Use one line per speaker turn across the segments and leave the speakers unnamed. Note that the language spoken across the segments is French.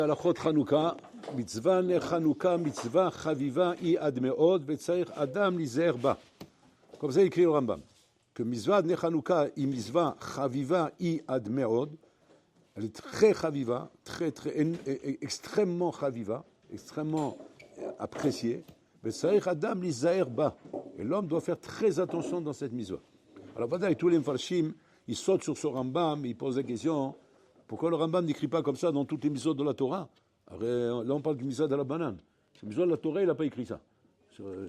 הלכות חנוכה, מצווה לחנוכה, מצווה חביבה היא עד מאוד, וצריך אדם להיזהר בה. comme ça écrit le Rambam. Que מצווה לחנוכה היא מצווה חביבה היא עד מאוד, elle est très חביבה, extrêmement חביבה, extrêmement appréciée, וצריך אדם להיזהר בה. Et l'homme doit faire très attention dans cette mitzvah. Alors voilà, tous les mfarshim, ils sautent sur ce Rambam, ils posent la question, pourquoi le Rambam n'écrit pas comme ça dans toutes les mitzvot de la Torah? Alors, là, on parle du mitzvah de la banane. Le mitzvah de la Torah, il n'a pas écrit ça.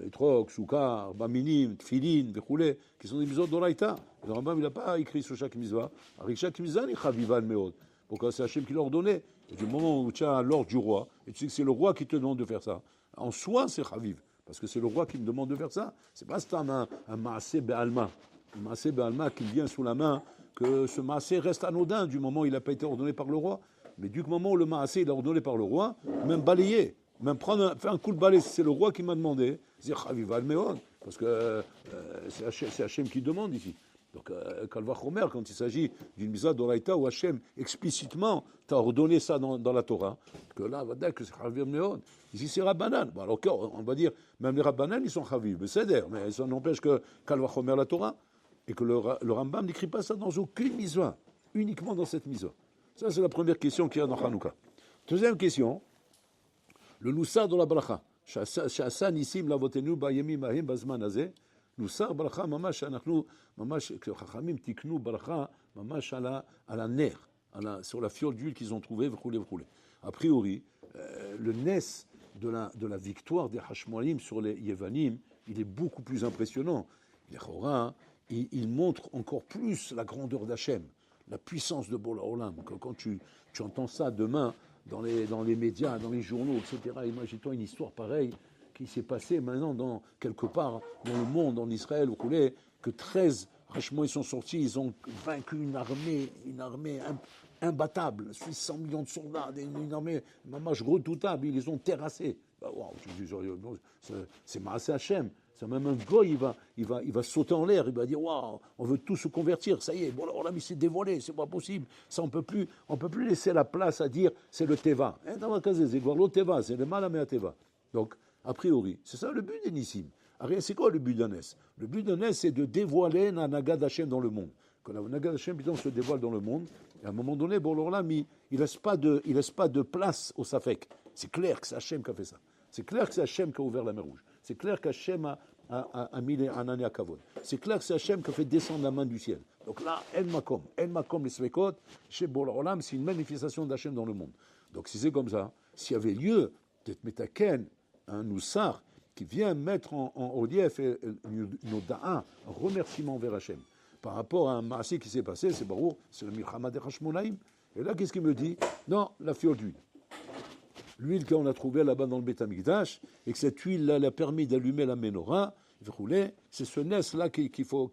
Etrog, Soukar, Baminim, Tfilin, Vechoulé, qui sont des mitzvot de l'Aïta. Le Rambam, il n'a pas écrit sur chaque mitzvah. Avec chaque mitzvah, il est chavivan meod. Pourquoi c'est Hachem qui l'a ordonné? Et du moment où tu as l'ordre du roi, et tu sais que c'est le roi qui te demande de faire ça, en soi, c'est chaviv. Parce que c'est le roi qui me demande de faire ça. C'est pas un maasé be'alma. Un maasé be'alma qui vient sous la main, que ce maasé reste anodin du moment où il n'a pas été ordonné par le roi. Mais du moment où le maasé est ordonné par le roi, même balayer, même faire un coup de balai, c'est le roi qui m'a demandé, c'est chavival meod, parce que c'est Hachem qui demande ici. Donc, Kalvachomer, quand il s'agit d'une mitzvah d'Oraïta où Hachem explicitement t'a ordonné ça dans la Torah, que là, on va dire que c'est chaviv meod. Ici, c'est Rabbanan. Bon, alors, on va dire, même les Rabbanan, ils sont chaviv, mais ça n'empêche que Kalvachomer la Torah, et que le Rambam n'écrit pas ça dans aucune mitzvah, uniquement dans cette mitzvah. Ça, c'est la première question qu'il y a dans Hanouka. Deuxième question, le Noussar dans la Bracha. Sha'asa nisim lavotenu bayemi mahim bazman hazeh. Noussar Bracha mamash anachnu mamash chachamim tiknu Bracha mamash ala ner, sur la fiole d'huile qu'ils ont trouvée, v'choulé. A priori, le nes de la victoire des Hashmonaïm sur les Yevanim, il est beaucoup plus impressionnant. Il montre encore plus la grandeur d'Hachem, la puissance de Bola Olam. Quand tu entends ça demain dans les médias, dans les journaux, etc., imagine-toi une histoire pareille qui s'est passée maintenant quelque part dans le monde, en Israël, au Koulé, que 13 Hashmonaïm sont sortis, ils ont vaincu une armée imbattable, 600 millions de soldats, une armée mamash redoutable, ils les ont terrassés. Wow, c'est Maaseh Hachem. C'est même un goy, il va sauter en l'air, il va dire waouh, on veut tous se convertir, ça y est, bon alors là, mais c'est dévoilé, c'est pas possible, ça on peut plus laisser la place à dire c'est le teva. C'est le malamé teva. Donc a priori, c'est ça le but des Nissim. C'est quoi le but d'un Nes? Le but d'un Nes, c'est de dévoiler la Naga d'Hachem dans le monde. Quand la Naga d'Hachem se dévoile dans le monde, et à un moment donné, bon alors là, il laisse pas de place au Safek. C'est clair que c'est Hachem qui a fait ça. C'est clair que c'est Hachem qui a ouvert la mer Rouge. C'est clair qu'Hachem a mis les Anania Kavod. C'est clair que c'est Hachem qui a fait descendre la main du ciel. Donc là, El Makom, les Svekot, chez Bola Olam, c'est une manifestation d'Hachem dans le monde. Donc si c'est comme ça, s'il y avait lieu d'être Metaken, un Noussar, qui vient mettre en relief une oda'a, un remerciement vers Hachem, par rapport à un maasé qui s'est passé, c'est Baruch, c'est le Milchama des Hashmonaïm. Et là, qu'est-ce qu'il me dit? Non, la fiole d'huile. L'huile qu'on a trouvée là-bas dans le Beth Amikdash, et que cette huile-là a permis d'allumer la menorah, c'est ce nes-là qu'il faut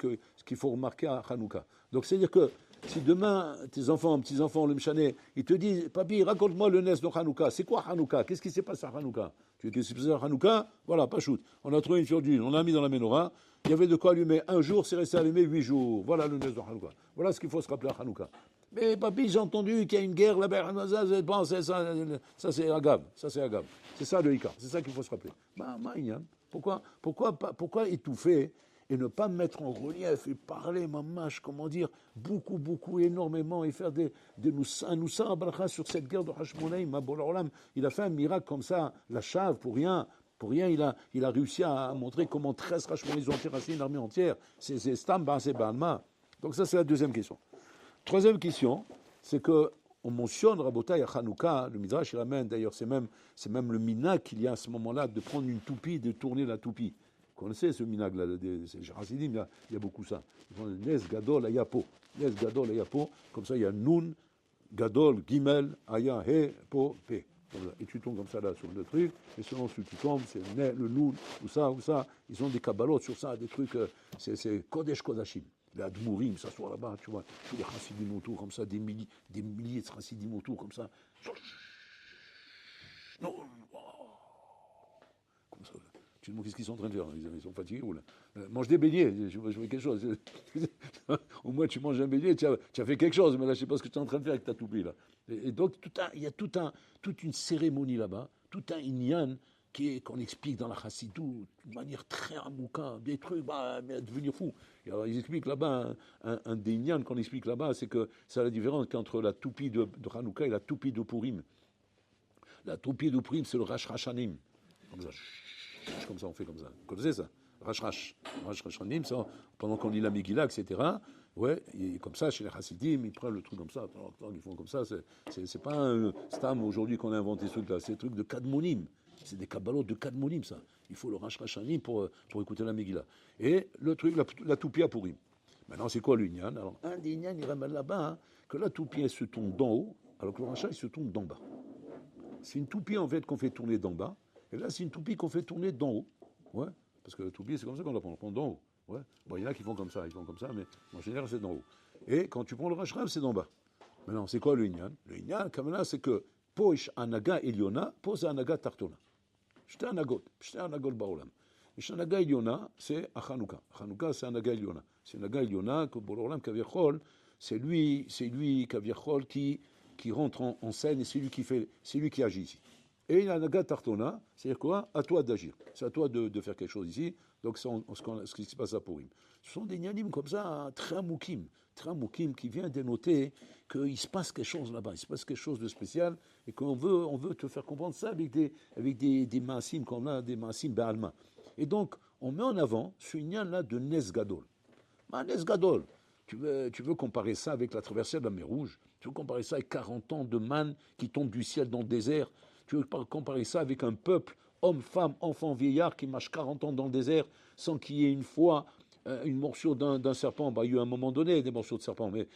remarquer à Hanouka. Donc c'est-à-dire que si demain, tes enfants, petits-enfants, le Mchané, ils te disent, papi, raconte-moi le nes de Hanouka. C'est quoi Hanouka? Qu'est-ce qui s'est passé à Hanouka? Tu veux qu'est-ce qui s'est passé à Hanouka? Voilà, pas shoot. On a trouvé une fiole d'huile, on l'a mis dans la menorah, il y avait de quoi allumer un jour, c'est resté allumé 8 jours. Voilà le nes de Hanouka. Voilà ce qu'il faut se rappeler à Hanouka. Mais papy, j'ai entendu qu'il y a une guerre là-bas, ça c'est Agab, c'est ça le Ika, c'est ça qu'il faut se rappeler. Pourquoi étouffer et ne pas mettre en relief et parler, mamash, comment dire, beaucoup, énormément, et faire un Noussar Bracha sur cette guerre de Hashmonaïm, il a fait un miracle comme ça, la chave, pour rien, il a réussi à montrer comment 13 Hashmonaïm ont terrassé une armée entière, c'est Stam, c'est Balma. Donc ça c'est la deuxième question. Troisième question, c'est que on mentionne Rabotai à Hanouka, le Midrash il ramène, d'ailleurs c'est même le minag qu'il y a à ce moment-là de prendre une toupie, de tourner la toupie. Vous connaissez ce minag là, chez Hasidim, il y a beaucoup ça. Ils font Nes Gadol Ayapo, comme ça il y a Nun, Gadol, Gimel, Aya, He, Po, Pe. Et tu tombes comme ça là sur le truc, et selon ce que tu tombes, c'est le Nun, ou ça, ils ont des kabbalotes sur ça, des trucs, c'est Kodesh Kodashim. Les Admourim, s'assoient là-bas, tu vois, tous les chassidim autour, comme ça, des milliers de chassidim autour, comme ça. Non, comme ça. Tu te demandes qu'est-ce qu'ils sont en train de faire, ils sont fatigués ou là. Mange des beignets, je veux quelque chose. Au moins tu manges un beignet, tu as fait quelque chose, mais là je sais pas ce que tu es en train de faire avec ta toupie là. Et donc, il y a toute une cérémonie là-bas, tout un inyan qu'on explique dans la chassidou de manière très amouka, des trucs, mais devenir fou. Et alors, ils expliquent là-bas, un des inyan qu'on explique là-bas, c'est que c'est la différence entre la toupie de Hanouka et la toupie de Purim. La toupie de Purim, c'est le Rash Rashanim. Comme ça, on fait comme ça. Vous connaissez ça? Rash Rashanim, ça, pendant qu'on lit la Megillah, etc. Ouais, et comme ça, chez les Hasidim, ils prennent le truc comme ça, ils font comme ça. C'est pas un stam aujourd'hui qu'on a inventé ce truc-là, c'est un truc de Kadmonim. C'est des kabbalot de Kadmonim, ça. Il faut le Rash Rashanim pour écouter la Megillah. Et le truc, la toupie à Purim. Maintenant, c'est quoi l'Inyan? Alors, un des Inyan, il ramène là-bas que la toupie, elle se tourne d'en haut, alors que le rachat, il se tourne d'en bas. C'est une toupie, en fait, qu'on fait tourner d'en bas. Et là, c'est une toupie qu'on fait tourner d'en haut. Ouais, parce que la toupie, c'est comme ça qu'on la prend. On prend d'en haut. Ouais. Bon, il y en a qui font comme ça, mais en général, c'est d'en haut. Et quand tu prends le rachat, c'est d'en bas. Maintenant, c'est quoi le Inyan? Le Inyan, comme là, c'est que Poish Anaga Eliona, pose Anaga Tartona. J'étais Anagot Baolam. Et Anaga Eliona, c'est à Hanouka. Hanouka, c'est Anaga Eliona. C'est Anaga Eliona que Borolam Kaviachol, c'est lui Kaviachol qui rentre en scène et c'est lui qui agit ici. Et Anaga Tartona, c'est-à-dire quoi? À toi d'agir. C'est à toi de faire quelque chose ici. Donc c'est ce qui se passe à Purim. Ce sont des nyanim comme ça, très moukim, qui vient dénoter qu'il se passe quelque chose là-bas, il se passe quelque chose de spécial et qu'on veut te faire comprendre ça avec des maasim comme là, des maasim ba'alma. Et donc, on met en avant ce nyan-là de Nes Gadol. Nes Gadol, tu veux comparer ça avec la traversée de la mer Rouge, tu veux comparer ça avec 40 ans de manne qui tombe du ciel dans le désert, tu veux comparer ça avec un peuple, hommes, femmes, enfants, vieillards, qui marchent 40 ans dans le désert sans qu'il y ait une fois une morsure d'un serpent. Il y a eu à un moment donné des morsures de serpent, mais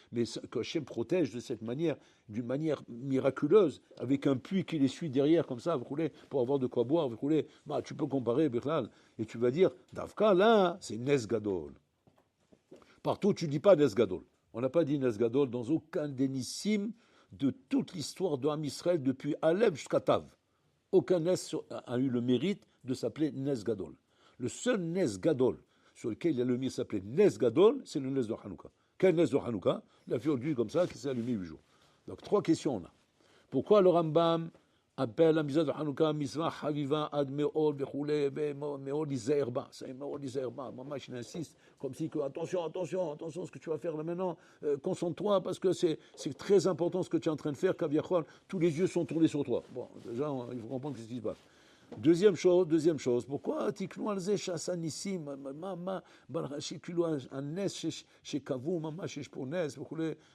que Hachem protège de cette manière, d'une manière miraculeuse, avec un puits qui les suit derrière, comme ça, vous roulez, pour avoir de quoi boire, vous roulez. Tu peux comparer, Bichlal, et tu vas dire, Davka, là, c'est Nes Gadol. Partout, tu ne dis pas Nes Gadol. On n'a pas dit Nes Gadol dans aucun des nissim de toute l'histoire de Ham Israël depuis Aleb jusqu'à Tav. Aucun Nes a eu le mérite de s'appeler Nes Gadol. Le seul Nes Gadol sur lequel il a le mérite de s'appeler Nes Gadol, c'est le Nes de Hanouka. Quel Nes de Hanouka? La fiole d'huile comme ça qui s'est allumée 8 jours. Donc 3 questions on a. Pourquoi le Rambam appelle la mitzvah de Hanouka mitzvah haviva ad me'ol bechule me'ol izair ba? C'est me'ol izair ba. Maman, il insiste comme si que attention ce que tu vas faire là maintenant, concentre-toi parce que c'est très important ce que tu es en train de faire. Kaviachol, tous les yeux sont tournés sur toi. Bon, déjà il faut comprendre ce qui se passe. Deuxième chose, pourquoi tiknu al ze shasa nisim, shikulu un nes chez Kavou, mama chez Shpones,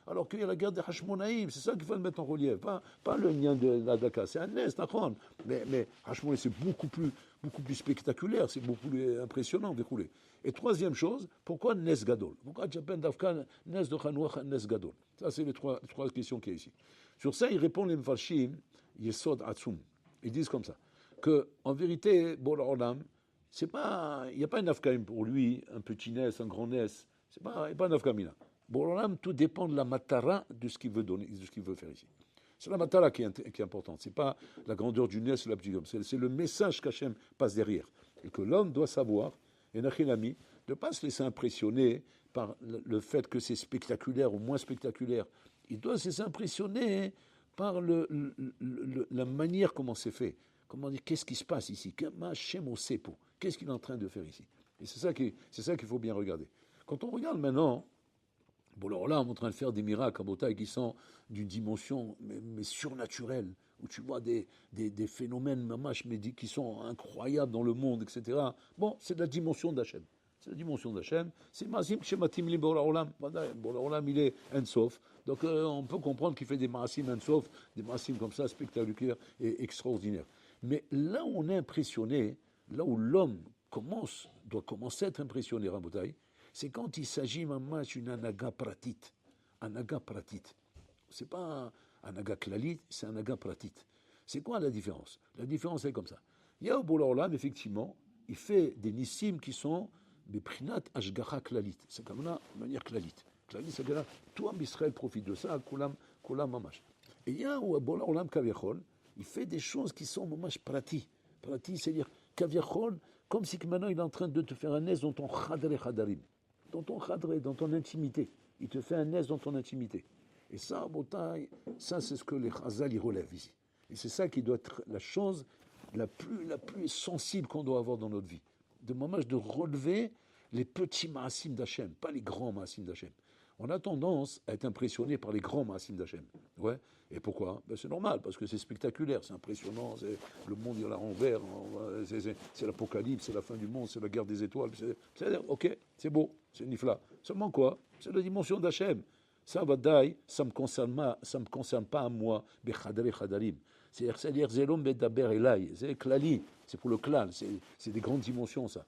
alors qu'il y a la guerre des Hashmonaïm, c'est ça qu'il faut le mettre en relief, pas le lien de la Daka, c'est un nes, d'accord, mais Hashmonaïm c'est beaucoup plus spectaculaire, c'est beaucoup plus impressionnant, découlé. Et troisième chose, pourquoi Nes Gadol? Pourquoi tu appelles d'Afkan Nes de Hanouach Nes Gadol? Ça, c'est les trois questions qu'il y a ici. Sur ça, ils répondent les Mfarshim, Yesod Atzum. Ils disent comme ça, que en vérité, Bor Olam, il n'y a pas un Afkaim pour lui, un petit Nes, un grand Nes, il n'y a pas un Afkamina. Bor Olam, tout dépend de la matara de ce qu'il veut donner, de ce qu'il veut faire ici. C'est la matara qui est importante, c'est pas la grandeur du Nes ou la petite gomme, c'est le message qu'Hachem passe derrière. Et que l'homme doit savoir, et Nachilami, de ne pas se laisser impressionner par le fait que c'est spectaculaire ou moins spectaculaire. Il doit se laisser impressionner par la manière comment c'est fait. Comment dire, qu'est-ce qui se passe ici? Qu'est-ce qu'il est en train de faire ici? Et c'est ça qu'il faut bien regarder. Quand on regarde maintenant, bon alors là, on est en train de faire des miracles à Botaï qui sont d'une dimension mais surnaturelle, où tu vois des phénomènes mamash qui sont incroyables dans le monde, etc. Bon, c'est de la dimension d'Hachem. C'est la dimension d'Hachem. C'est Maasim Shematim Li Bor Olam. Bor Olam, il est Ensof. Donc on peut comprendre qu'il fait des Maasim Ensof, des Maasim comme ça, spectaculaires et extraordinaires. Mais là où on est impressionné, là où l'homme doit commencer à être impressionné, Rabotai, c'est quand il s'agit maman d'une anaga pratit. Anaga pratit. C'est pas un anaga klalit, c'est un anaga pratit. C'est quoi la différence? La différence est comme ça. Il y a au Bololam, effectivement, il fait des nissim qui sont des prinat ashgacha klalit. C'est comme là, de manière klalit. Klalit, c'est que là, tout Israël profite de ça, kulam mamash. Et il y a au Bololam kaviachol, il fait des choses qui sont mamash prati. Prati, c'est-à-dire kaviachol, comme si maintenant il est en train de te faire un nes dans ton chadre chadarim. Dans ton chadre, dans ton intimité. Il te fait un nes dans ton intimité. Et ça, Botaï, ça c'est ce que les Chazal y relèvent ici. Et c'est ça qui doit être la chose la plus sensible qu'on doit avoir dans notre vie. De moment de relever les petits Maasim d'Hachem, pas les grands Maasim d'Hachem. On a tendance à être impressionné par les grands Maasim d'Hachem. Ouais. Et pourquoi? Ben c'est normal, parce que c'est spectaculaire, c'est impressionnant, le monde il est à l'envers, c'est l'apocalypse, c'est la fin du monde, c'est la guerre des étoiles. C'est ok, c'est beau, c'est nifla. Seulement quoi? C'est la dimension d'Hachem. Ça, Vadaï, ça me concerne pas à moi, Bechadari Chadarim. C'est-à-dire, Zelom Bedaber Elai, c'est Klali, c'est pour le clan, c'est des grandes dimensions, ça.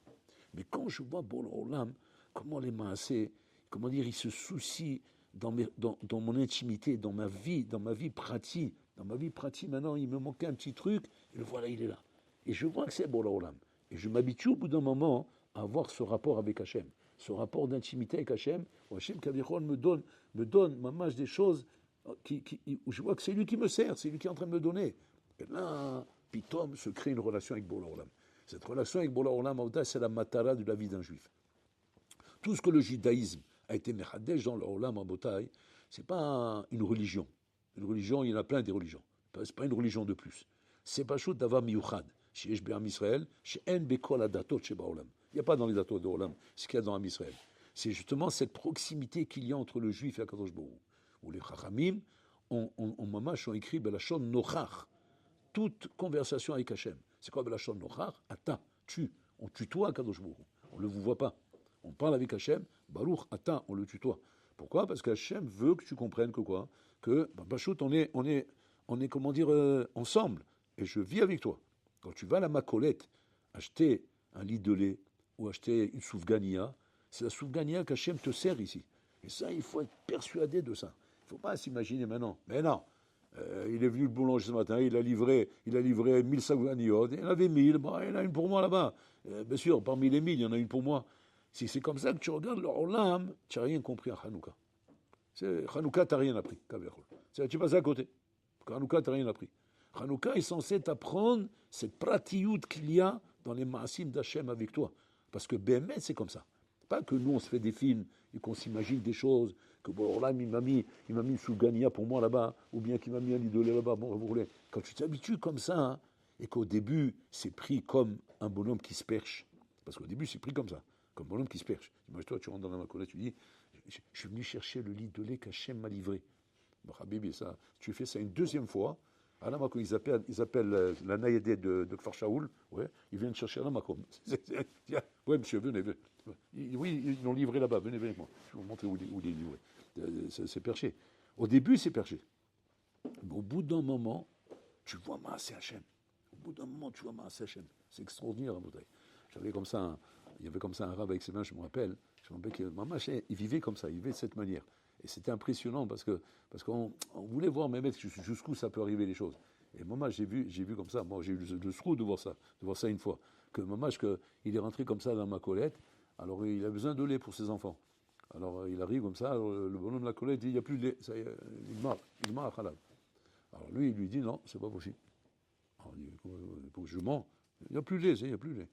Mais quand je vois Bol Olam, comment les Maasé, comment dire, ils se soucient dans mon intimité, dans ma vie pratique. Dans ma vie pratique, maintenant, il me manquait un petit truc, et le voilà, il est là. Et je vois que c'est Bol Olam. Et je m'habitue au bout d'un moment à avoir ce rapport avec Hachem, ce rapport d'intimité avec Hachem, où Hachem Kavichol me donne maman, des choses où je vois que c'est lui qui me sert, c'est lui qui est en train de me donner. Et là, Pitom se crée une relation avec Bola Olam. Cette relation avec Bola Olam, c'est la matara de la vie d'un juif. Tout ce que le judaïsme a été mechadesh dans le Olam Abotai, c'est pas une religion. Une religion, il y en a plein des religions. C'est pas une religion de plus. C'est pas chut d'avoir miyuchad. Chez Eshbe'am Israël, chez En Bekol Adatot chez Baolam. Il n'y a pas dans les datos de Olam ce qu'il y a dans Am Israël. C'est justement cette proximité qu'il y a entre le juif et Akadosh Baruch Hu. Où les Chachamim ont écrit Belachon Nochach. Toute conversation avec Hachem. C'est quoi Belachon Nochach? Ata, tu. On tutoie Akadosh Baruch Hu. On ne le voit pas. On parle avec Hachem, Baruch, Ata, on le tutoie. Pourquoi? Parce qu'Hachem veut que tu comprennes que quoi? Que, Bachout, on est, comment dire, ensemble. Et je vis avec toi. Quand tu vas à la Macolette acheter un lit de lait ou acheter une soufgania, c'est la soufgania qu'Hachem te sert ici. Et ça, il faut être persuadé de ça. Il ne faut pas s'imaginer maintenant. Mais non, il est venu le boulanger ce matin, il a livré 1000 soufganiot, il y en avait 1000, bah, il y en a une pour moi là-bas. Bien sûr, parmi les 1000, il y en a une pour moi. Si c'est comme ça que tu regardes le Olam, tu n'as rien compris à Hanouka. Hanouka, tu n'as rien appris. Tu passes à côté. Hanouka, tu n'as rien appris. Hanouka est censé t'apprendre cette pratiout qu'il y a dans les maasim d'Hachem avec toi. Parce que BMS, c'est comme ça. Pas que nous, on se fait des films et qu'on s'imagine des choses, que bon, là, il m'a mis une sougania pour moi là-bas, ou bien qu'il m'a mis un idolé là-bas. Bon, vous voulez. Quand tu t'habitues comme ça, hein, et qu'au début, c'est pris comme un bonhomme qui se perche. Parce qu'au début, c'est pris comme ça, comme un bonhomme qui se perche. Imagine-toi, tu rentres dans la macolette, tu dis, je suis venu chercher le lit de lait qu'Hachem m'a livré. Bon, Habibi, ça, tu fais ça une deuxième fois. À la Makom, ils appellent la naïdé de Kfar Shaoul, ouais, ils viennent chercher à la Makom. Oui, monsieur, venez. Oui, ils l'ont livré là-bas, venez avec moi. Je vais vous montrer où il est livré. C'est perché. Au début, c'est perché. Mais au bout d'un moment, tu vois Maaseh Hachem. Au bout d'un moment, tu vois Maaseh Hachem. C'est extraordinaire, la bouteille. J'avais comme ça, il y avait comme ça un rab avec ses mains, je me rappelle que Maman, il vivait comme ça, il vivait de cette manière. Et c'était impressionnant parce qu'on voulait voir même jusqu'où ça peut arriver les choses. Et Maman, j'ai vu comme ça, moi j'ai eu le srou de voir ça une fois. Que Maman, il est rentré comme ça dans ma colette, alors il a besoin de lait pour ses enfants. Alors il arrive comme ça, alors, le bonhomme de la colette dit, il n'y a plus de lait, ça y est, il meurt à halal. Alors lui, il lui dit, non, c'est pas possible. Alors il dit, je mens, il n'y a plus de lait, il n'y a plus de lait.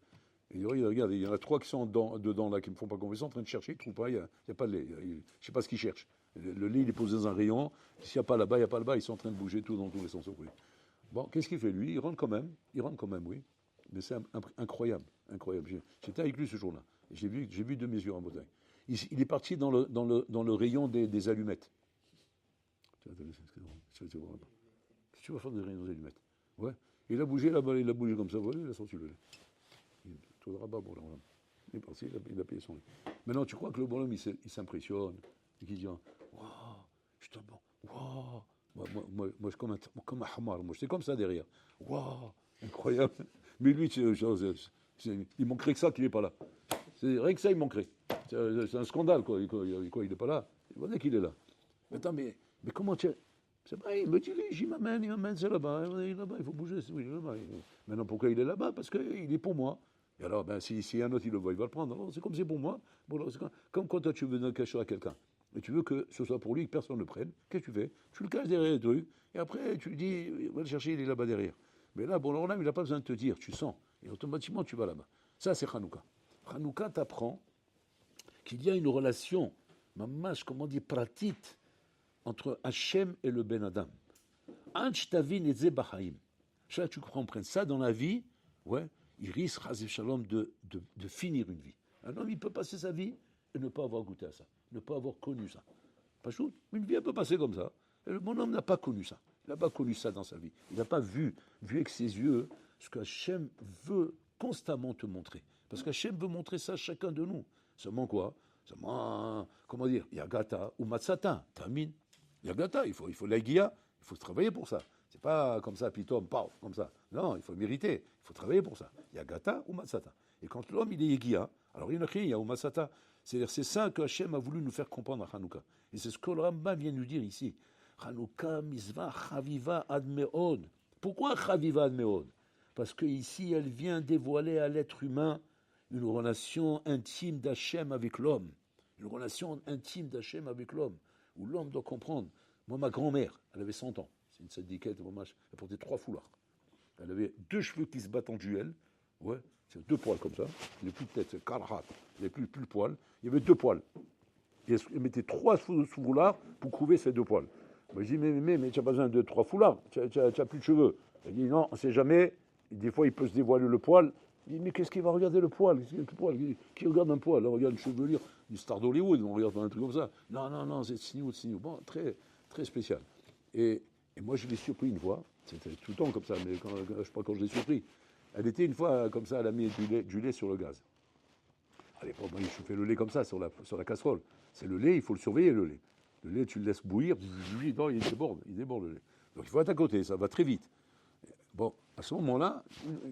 Et il regarde, il y en a 3 qui sont dedans là, qui ne me font pas confiance, en train de chercher, ils ne trouvent pas, il n'y a pas de lait. Je ne sais pas ce qu'ils cherchent. Le lait, il est posé dans un rayon. S'il n'y a pas là-bas, il n'y a pas là-bas, ils sont en train de bouger tout dans tous les sens. Oui. Bon, qu'est-ce qu'il fait lui? Il rentre quand même, oui. Mais c'est incroyable. J'étais avec lui ce jour-là. J'ai vu de mes yeux en Bretagne. Il est parti dans le rayon des allumettes. Qu'est-ce que tu vas faire des rayons des allumettes? Ouais. Il a bougé là-bas, il a bougé comme ça, voilà, il a sorti le lait. Tout le rabat, bon, il est parti, il a payé son lit. Maintenant, tu crois que le bonhomme, il s'impressionne, et qu'il dit, waouh, je te bon, waouh. Moi, je suis comme un hamar, moi, j'étais comme ça derrière. Waouh, incroyable. Mais lui, il manquerait que ça qu'il n'est pas là. C'est rien que ça, il manquerait. C'est un scandale, quoi. Il n'est pas là. Il va dire qu'il est là. Attends, mais comment tu. C'est vrai, il me dit, il m'amène, c'est là-bas, il faut bouger, oui, il est là-bas. Maintenant, pourquoi il est là-bas? Parce qu'il est pour moi. Et alors, si un autre, il le voit, il va le prendre. Alors, c'est comme c'est pour moi. Bon, c'est comme quand toi, tu veux donner quelque chose à quelqu'un, et tu veux que ce soit pour lui, que personne ne le prenne, qu'est-ce que tu fais? Tu le caches derrière les trucs, et après, tu lui dis, va le chercher, il est là-bas derrière. Mais là, bon, alors là, il n'a pas besoin de te dire, tu sens, et automatiquement, tu vas là-bas. Ça, c'est Hanouka. Hanouka t'apprend qu'il y a une relation, mamash, comment dire, pratique, entre Hachem et le Ben Adam. Anch tavin et ze bachaim. Chaque tu comprennes ça dans la vie, ouais, il risque, Chazé Shalom, de finir une vie. Un homme, il peut passer sa vie et ne pas avoir goûté à ça, ne pas avoir connu ça. Pas chaud. Une vie, elle peut passer comme ça. Et mon homme n'a pas connu ça. Il n'a pas connu ça dans sa vie. Il n'a pas vu avec ses yeux ce qu'Hachem veut constamment te montrer. Parce qu'Hachem veut montrer ça à chacun de nous. Seulement quoi? Seulement, comment dire, Yagata ou Matsata, Tamin. Yagata, il faut l'aiguilla, il faut travailler pour ça. C'est pas comme ça, pitom, paf, comme ça. Non, il faut mériter, il faut travailler pour ça. Yagata ou Matsata. Et quand l'homme, il est Yegia, alors il y en a qui, il y a ou Matsata. C'est-à-dire, c'est ça que Hachem a voulu nous faire comprendre à Hanouka. Et c'est ce que le Rambam vient nous dire ici. Hanouka, Mizvah, Chaviva, Admeod. Pourquoi Chaviva, Admeod? Parce qu'ici, elle vient dévoiler à l'être humain une relation intime d'Hachem avec l'homme. Une relation intime d'Hachem avec l'homme. Où l'homme doit comprendre. Moi, ma grand-mère, elle avait 100 ans. C'est une syndiquette, elle portait 3 foulards. Elle avait 2 cheveux qui se battent en duel. Ouais, c'est 2 poils comme ça. Il n'y a plus de tête, c'est karhat. Il n'y a plus de poils. Il y avait 2 poils. Et elle mettait 3 foulards pour couvrir ces 2 poils. Moi, je dis, mais tu n'as pas besoin de 3 foulards. Tu n'as plus de cheveux. Elle dit, non, on ne sait jamais. Et des fois, il peut se dévoiler le poil. Il dit, mais qu'est-ce qu'il va regarder le poil? Qui regarde un poil? On regarde une chevelure du star d'Hollywood. On regarde un truc comme ça. Non, c'est Tsniou. Bon, très, très spécial. Et moi, je l'ai surpris une fois. C'était tout le temps comme ça, mais je sais pas quand je l'ai surpris. Elle était une fois comme ça, elle a mis du lait sur le gaz. À l'époque, moi, il chauffait le lait comme ça, sur la casserole. C'est le lait, il faut le surveiller, le lait. Le lait, tu le laisses bouillir, non, il déborde le lait. Donc il faut être à côté, ça va très vite. Bon, à ce moment-là,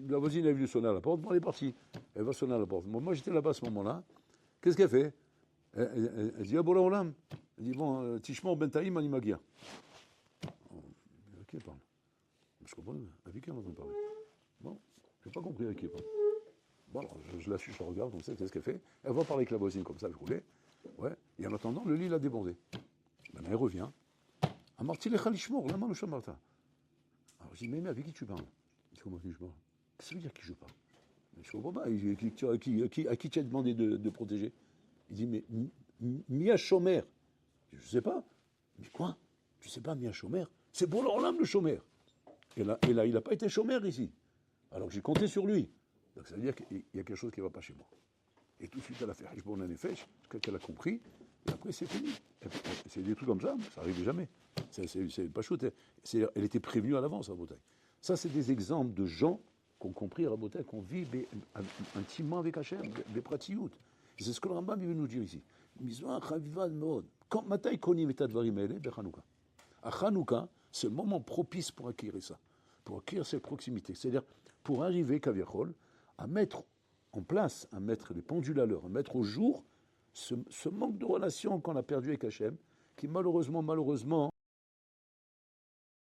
la voisine a vu sonner à la porte, bon, elle est partie. Elle va sonner à la porte. Moi, j'étais là-bas à ce moment-là. Qu'est-ce qu'elle fait? Elle dit, ah, bon, Olam. Elle dit, bon, Tishmor ben Taïm animagia. Avec qui elle parle? Je comprends, avec qui elle entend parler? Bon, je n'ai pas compris avec qui elle parle. Bon, alors, je la suis, je la regarde, on sait qu'est-ce qu'elle fait. Elle va parler avec la voisine comme ça, je roulais. Ouais. Et en attendant, le lit l'a débordé. Maintenant, elle revient. Amarti lecha lishmor, lama lo shamarta. Alors je dis, mais avec qui tu parles? Il dit, comment qui je parle? Qu'est-ce que ça veut dire qui je parle? Je comprends pas. À qui tu as demandé de protéger? Il dit, mais Mia Shomer. Je ne sais pas. Mais quoi? Tu ne sais pas Mia Shomer? C'est pour l'Orlam le Shomer. Et là, il n'a pas été Shomer ici. Alors que j'ai compté sur lui. Donc ça veut dire qu'il y a quelque chose qui ne va pas chez moi. Et tout de suite, elle a fait Hishbon Nefesh, qu'elle a compris, et après, c'est fini. C'est des trucs comme ça n'arrivait jamais. C'est pas chaud. Elle était prévenue à l'avance, à Rabotai. Ça, c'est des exemples de gens qui ont compris à Rabotai, qu'on vit intimement avec Hachem, des pratiout. Et c'est ce que le Rambam veut nous dire ici. Quand Matai Konim et Advarim Ele, Bechanouka. À Hanouka, c'est le moment propice pour acquérir ça, pour acquérir cette proximité. C'est-à-dire, pour arriver, Kaviachol, à mettre en place, à mettre les pendules à l'heure, à mettre au jour ce manque de relation qu'on a perdu avec Hachem, qui malheureusement,